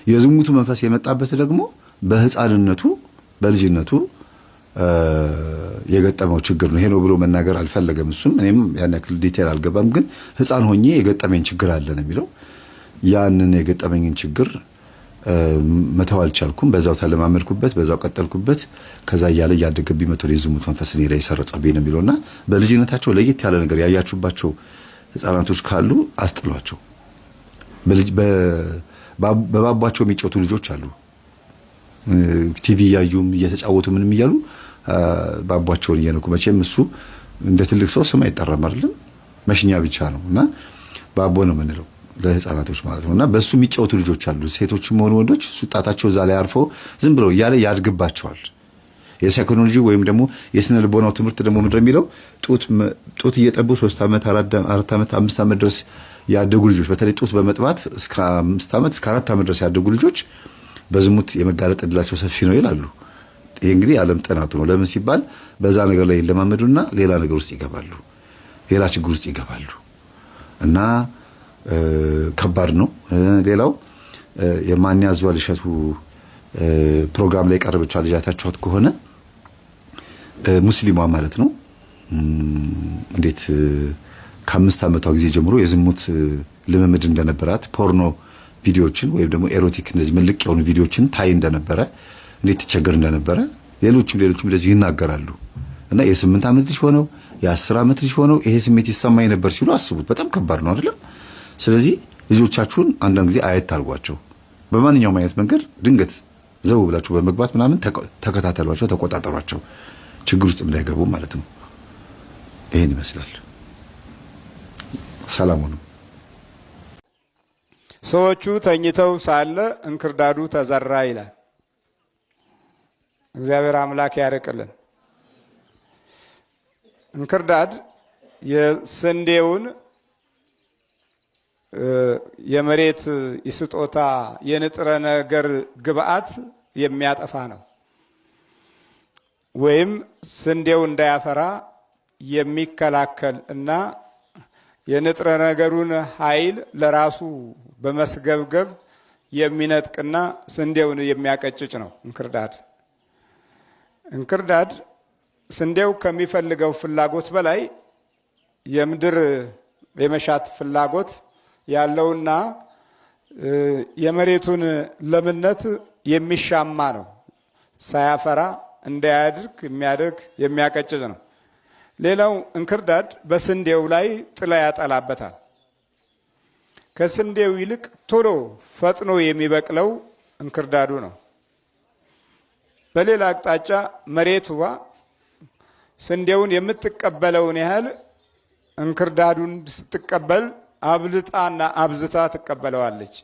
የዝሙቱ መንፈስ የመጣበት ደግሞ በህፃንነቱ በልጅነቱ የገጠመው ችግር ነው። ይሄ ነው ብሎ መናገር አልፈለገም እሱም። እኔም ያን ያክል ዲቴል አልገባም፣ ግን ህፃን ሆኜ የገጠመኝ ችግር አለ ነው የሚለው። ያንን የገጠመኝን ችግር መተው አልቻልኩም። በዛው ተለማመድኩበት፣ በዛው ቀጠልኩበት። ከዛ እያለ እያደገብኝ መቶ የዝሙት መንፈስ እኔ ላይ ሰረጸብኝ ነው የሚለውና በልጅነታቸው ለየት ያለ ነገር ያያችሁባቸው ህፃናቶች ካሉ አስጥሏቸው። በባባቸው የሚጫወቱ ልጆች አሉ። ቲቪ እያዩም እየተጫወቱ ምንም እያሉ ባባቸውን እየነኩ። መቼም እሱ እንደ ትልቅ ሰው ስም አይጠራም አይደለም፣ መሽኛ ብቻ ነው እና ባቦ ነው የምንለው ለህፃናቶች ማለት ነውና በሱ የሚጫወቱ ልጆች አሉ። ሴቶችም ሆኑ ወንዶች እሱ ጣታቸው እዛ ላይ አርፈው ዝም ብለው እያለ ያድግባቸዋል። የሳይኮሎጂ ወይም ደግሞ የስነ ልቦናው ትምህርት ደግሞ ምንድን ነው የሚለው ጡት እየጠቡ 3 ዓመት 4 ዓመት 5 ዓመት ድረስ ያደጉ ልጆች፣ በተለይ ጡት በመጥባት እስከ 5 ዓመት እስከ 4 ዓመት ድረስ ያደጉ ልጆች በዝሙት የመጋለጥ እድላቸው ሰፊ ነው ይላሉ። ይሄ እንግዲህ ዓለም ጥናቱ ነው። ለምን ሲባል በዛ ነገር ላይ ይለማመዱና ሌላ ነገር ውስጥ ይገባሉ፣ ሌላ ችግር ውስጥ ይገባሉ እና ከባድ ነው። ሌላው የማን ያዟል እሸቱ ፕሮግራም ላይ ቀርበቻ ልጃታችኋት ከሆነ ሙስሊሟ ማለት ነው እንዴት ከ5 ዓመቷ ጊዜ ጀምሮ የዝሙት ልምምድ እንደነበራት ፖርኖ ቪዲዮዎችን ወይም ደግሞ ኤሮቲክ እንደዚህ መልቅ የሆኑ ቪዲዮዎችን ታይ እንደነበረ እንዴት ትቸገር እንደነበረ ሌሎችም እንደዚህ ይናገራሉ። እና የ8 ዓመት ልጅ ሆነው የ10 ዓመት ልጅ ሆነው ይሄ ስሜት ይሰማኝ ነበር ሲሉ አስቡት። በጣም ከባድ ነው አይደለም? ስለዚህ ልጆቻችሁን አንዳንድ ጊዜ አየት አድርጓቸው። በማንኛውም አይነት መንገድ ድንገት ዘው ብላችሁ በመግባት ምናምን ተከታተሏቸው፣ ተቆጣጠሯቸው፣ ችግር ውስጥ እንዳይገቡ ማለት ነው። ይሄን ይመስላል። ሰላም ሁኑ። ሰዎቹ ተኝተው ሳለ እንክርዳዱ ተዘራ ይላል። እግዚአብሔር አምላክ ያርቅልን። እንክርዳድ የስንዴውን የመሬት ይስጦታ የንጥረ ነገር ግብአት የሚያጠፋ ነው። ወይም ስንዴው እንዳያፈራ የሚከላከል እና የንጥረ ነገሩን ኃይል ለራሱ በመስገብገብ የሚነጥቅና ስንዴውን የሚያቀጭጭ ነው እንክርዳድ። እንክርዳድ ስንዴው ከሚፈልገው ፍላጎት በላይ የምድር የመሻት ፍላጎት ያለውና የመሬቱን ለምነት የሚሻማ ነው። ሳያፈራ እንዳያድርግ የሚያቀጭጭ ነው። ሌላው እንክርዳድ በስንዴው ላይ ጥላ ያጠላበታል። ከስንዴው ይልቅ ቶሎ ፈጥኖ የሚበቅለው እንክርዳዱ ነው። በሌላ አቅጣጫ መሬቷ ስንዴውን የምትቀበለውን ያህል እንክርዳዱን ስትቀበል አብልጣና አብዝታ ትቀበለዋለች።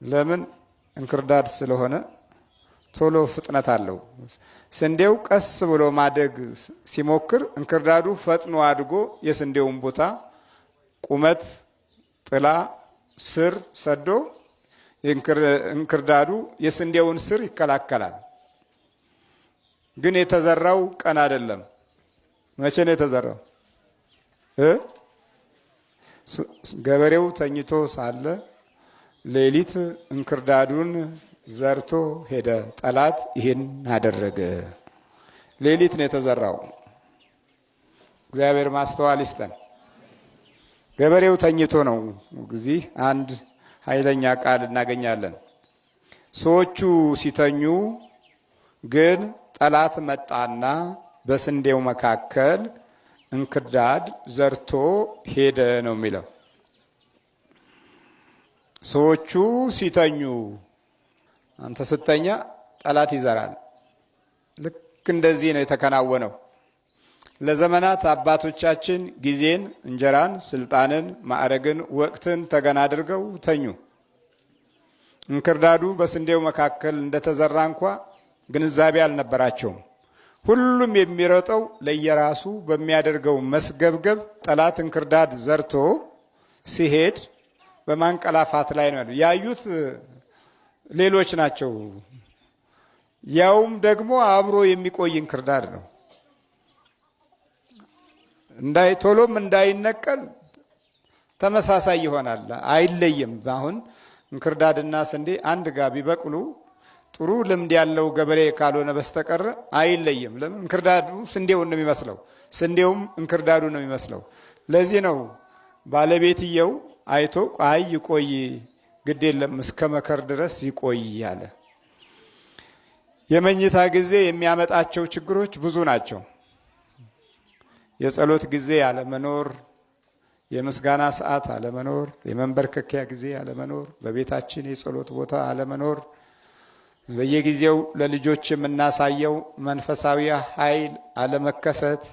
ለምን? እንክርዳድ ስለሆነ ቶሎ ፍጥነት አለው። ስንዴው ቀስ ብሎ ማደግ ሲሞክር እንክርዳዱ ፈጥኖ አድጎ የስንዴውን ቦታ ቁመት፣ ጥላ፣ ስር ሰዶ እንክርዳዱ የስንዴውን ስር ይከላከላል። ግን የተዘራው ቀን አይደለም። መቼ ነው የተዘራው? ገበሬው ተኝቶ ሳለ ሌሊት እንክርዳዱን ዘርቶ ሄደ። ጠላት ይህን አደረገ። ሌሊት ነው የተዘራው። እግዚአብሔር ማስተዋል ይስጠን። ገበሬው ተኝቶ ነው። እዚህ አንድ ኃይለኛ ቃል እናገኛለን። ሰዎቹ ሲተኙ ግን ጠላት መጣና በስንዴው መካከል እንክርዳድ ዘርቶ ሄደ ነው የሚለው። ሰዎቹ ሲተኙ፣ አንተ ስተኛ ጠላት ይዘራል። ልክ እንደዚህ ነው የተከናወነው። ለዘመናት አባቶቻችን ጊዜን፣ እንጀራን፣ ስልጣንን፣ ማዕረግን፣ ወቅትን ተገን አድርገው ተኙ። እንክርዳዱ በስንዴው መካከል እንደተዘራ እንኳ ግንዛቤ አልነበራቸውም። ሁሉም የሚሮጠው ለየራሱ በሚያደርገው መስገብገብ ጠላት እንክርዳድ ዘርቶ ሲሄድ በማንቀላፋት ላይ ነው ያዩት። ሌሎች ናቸው። ያውም ደግሞ አብሮ የሚቆይ እንክርዳድ ነው። ቶሎም እንዳይነቀል ተመሳሳይ ይሆናል፣ አይለይም። አሁን እንክርዳድና ስንዴ አንድ ጋር ቢበቅሉ ጥሩ ልምድ ያለው ገበሬ ካልሆነ በስተቀር አይለይም። ለምን? እንክርዳዱ ስንዴውን ነው የሚመስለው፣ ስንዴውም እንክርዳዱ ነው የሚመስለው። ለዚህ ነው ባለቤትየው አይቶ አይ ይቆይ፣ ግድ የለም እስከ መከር ድረስ ይቆይ ያለ። የመኝታ ጊዜ የሚያመጣቸው ችግሮች ብዙ ናቸው። የጸሎት ጊዜ አለመኖር፣ የምስጋና ሰዓት አለመኖር፣ የመንበርከኪያ ጊዜ አለመኖር፣ በቤታችን የጸሎት ቦታ አለመኖር፣ በየጊዜው ለልጆች የምናሳየው መንፈሳዊ ኃይል አለመከሰት፣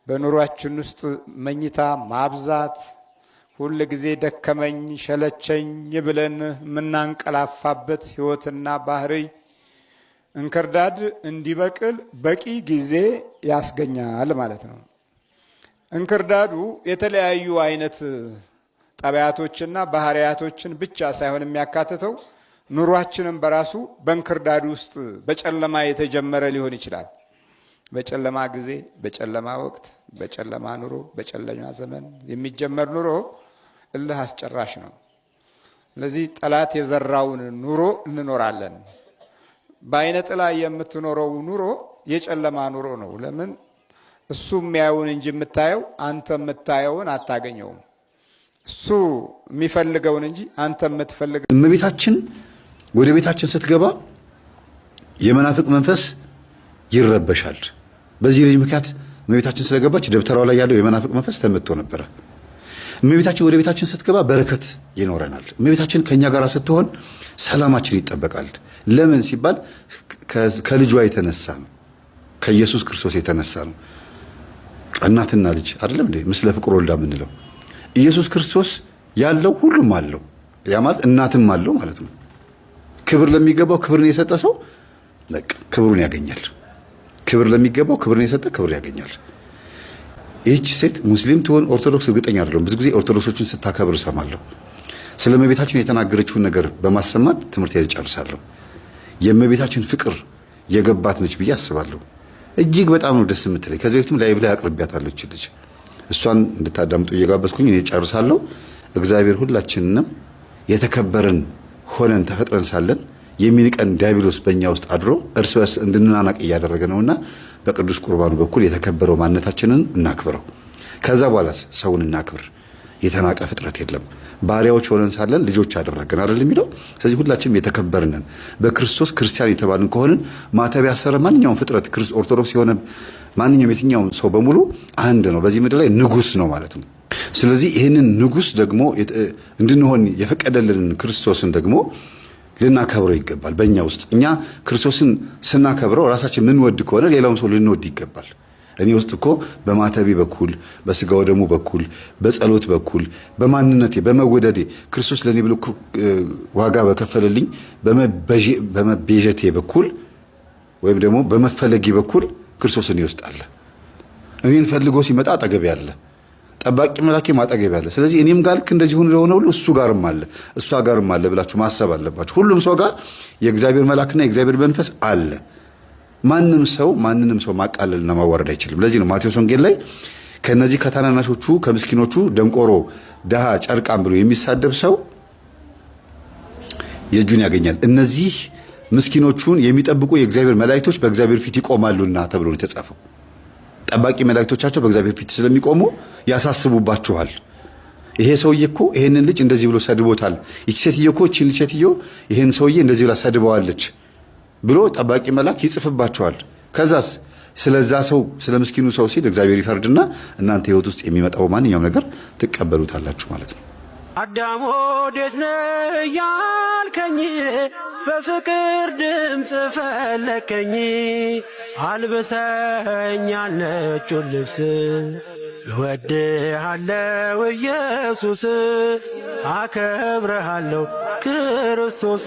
በኑሯችን ውስጥ መኝታ ማብዛት፣ ሁል ጊዜ ደከመኝ ሸለቸኝ ብለን የምናንቀላፋበት ህይወትና ባህሪ እንክርዳድ እንዲበቅል በቂ ጊዜ ያስገኛል ማለት ነው። እንክርዳዱ የተለያዩ አይነት ጠባያቶችና ባህሪያቶችን ብቻ ሳይሆን የሚያካትተው ኑሯችንም በራሱ በእንክርዳዱ ውስጥ በጨለማ የተጀመረ ሊሆን ይችላል። በጨለማ ጊዜ፣ በጨለማ ወቅት፣ በጨለማ ኑሮ፣ በጨለማ ዘመን የሚጀመር ኑሮ እልህ አስጨራሽ ነው። ስለዚህ ጠላት የዘራውን ኑሮ እንኖራለን። በአይነ ጥላ የምትኖረው ኑሮ የጨለማ ኑሮ ነው። ለምን? እሱ የሚያየውን እንጂ የምታየው አንተ የምታየውን አታገኘውም። እሱ የሚፈልገውን እንጂ አንተ የምትፈልገው። እመቤታችን ወደ ቤታችን ስትገባ የመናፍቅ መንፈስ ይረበሻል። በዚህ ልጅ ምክንያት እመቤታችን ስለገባች ደብተራው ላይ ያለው የመናፍቅ መንፈስ ተመቶ ነበረ። እመቤታችን ወደ ቤታችን ስትገባ በረከት ይኖረናል። እመቤታችን ከኛ ጋር ስትሆን ሰላማችን ይጠበቃል። ለምን ሲባል ከልጇ የተነሳ ነው። ከኢየሱስ ክርስቶስ የተነሳ ነው። እናትና ልጅ አይደለም እንዴ? ምስለ ፍቁር ወልዳ የምንለው ኢየሱስ ክርስቶስ ያለው ሁሉም አለው። ያ ማለት እናትም አለው ማለት ነው። ክብር ለሚገባው ክብርን የሰጠ ሰው ክብሩን ያገኛል። ክብር ለሚገባው ክብርን የሰጠ ክብር ያገኛል። ይህች ሴት ሙስሊም ትሆን ኦርቶዶክስ እርግጠኛ አይደለሁም። ብዙ ጊዜ ኦርቶዶክሶችን ስታከብር እሰማለሁ። ስለ እመቤታችን የተናገረችውን ነገር በማሰማት ትምህርት ያጨርሳለሁ። የእመቤታችን ፍቅር የገባት ነች ብዬ አስባለሁ። እጅግ በጣም ነው ደስ የምትለኝ። ከዚህ በፊትም ላይ ብላ አቅርቢያታለሁ ልጅ። እሷን እንድታዳምጡ እየጋበዝኩኝ እኔ ጨርሳለሁ። እግዚአብሔር ሁላችንንም የተከበርን ሆነን ተፈጥረን ሳለን የሚንቀን ዲያብሎስ በእኛ ውስጥ አድሮ እርስ በርስ እንድንናናቅ እያደረገ ነውና በቅዱስ ቁርባኑ በኩል የተከበረው ማንነታችንን እናክብረው። ከዛ በኋላ ሰውን እናክብር። የተናቀ ፍጥረት የለም። ባሪያዎች ሆነን ሳለን ልጆች አደረገን አይደል የሚለው። ስለዚህ ሁላችንም የተከበርነን በክርስቶስ ክርስቲያን የተባልን ከሆንን ማተብ ያሰረ ማንኛውም ፍጥረት ኦርቶዶክስ የሆነ ማንኛውም የትኛውም ሰው በሙሉ አንድ ነው። በዚህ ምድር ላይ ንጉስ ነው ማለት ነው። ስለዚህ ይህንን ንጉስ ደግሞ እንድንሆን የፈቀደልንን ክርስቶስን ደግሞ ልናከብረው ይገባል። በእኛ ውስጥ እኛ ክርስቶስን ስናከብረው ራሳችን ምንወድ ከሆነ ሌላውን ሰው ልንወድ ይገባል። እኔ ውስጥ እኮ በማተቤ በኩል በስጋው ደሙ በኩል በጸሎት በኩል በማንነቴ በመወደዴ ክርስቶስ ለኔ ብሎ ዋጋ በከፈለልኝ በመቤዠቴ በኩል ወይም ደግሞ በመፈለጌ በኩል ክርስቶስ እኔ ውስጥ አለ። እኔን ፈልጎ ሲመጣ አጠገቤ አለ። ጠባቂ መላኬ ማጠገብ ያለ። ስለዚህ እኔም ጋር ልክ እንደዚህ ሆነ ለሆነ ሁሉ እሱ ጋርም አለ እሷ ጋርም አለ ብላችሁ ማሰብ አለባችሁ። ሁሉም ሰው ጋር የእግዚአብሔር መልአክና የእግዚአብሔር መንፈስ አለ። ማንንም ሰው ማቃለልና ማዋረድ አይችልም። ለዚህ ነው ማቴዎስ ወንጌል ላይ ከነዚህ ከታናናሾቹ ከምስኪኖቹ ደንቆሮ፣ ደሃ፣ ጨርቃም ብሎ የሚሳደብ ሰው የእጁን ያገኛል። እነዚህ ምስኪኖቹን የሚጠብቁ የእግዚአብሔር መላእክቶች በእግዚአብሔር ፊት ይቆማሉና ተብሎ ነው የተጻፈው። ጠባቂ መላእክቶቻቸው በእግዚአብሔር ፊት ስለሚቆሙ ያሳስቡባችኋል። ይሄ ሰውዬ እኮ ይሄንን ልጅ እንደዚህ ብሎ ሰድቦታል፣ ይቺ ሴትዮ እኮ ይቺን ሴትዮ ይሄን ሰውዬ እንደዚህ ብላ ሰድበዋለች ብሎ ጠባቂ መልአክ ይጽፍባችኋል። ከዛስ ስለዛ ሰው ስለ ምስኪኑ ሰው ሲል እግዚአብሔር ይፈርድና እናንተ ሕይወት ውስጥ የሚመጣው ማንኛውም ነገር ትቀበሉታላችሁ ማለት ነው። አዳም ወዴት ነህ ያልከኝ በፍቅር ድምፅ ፈለከኝ አልብሰኝ ነጩን ልብስ እወድሃለሁ ኢየሱስ አከብረሃለሁ ክርስቶስ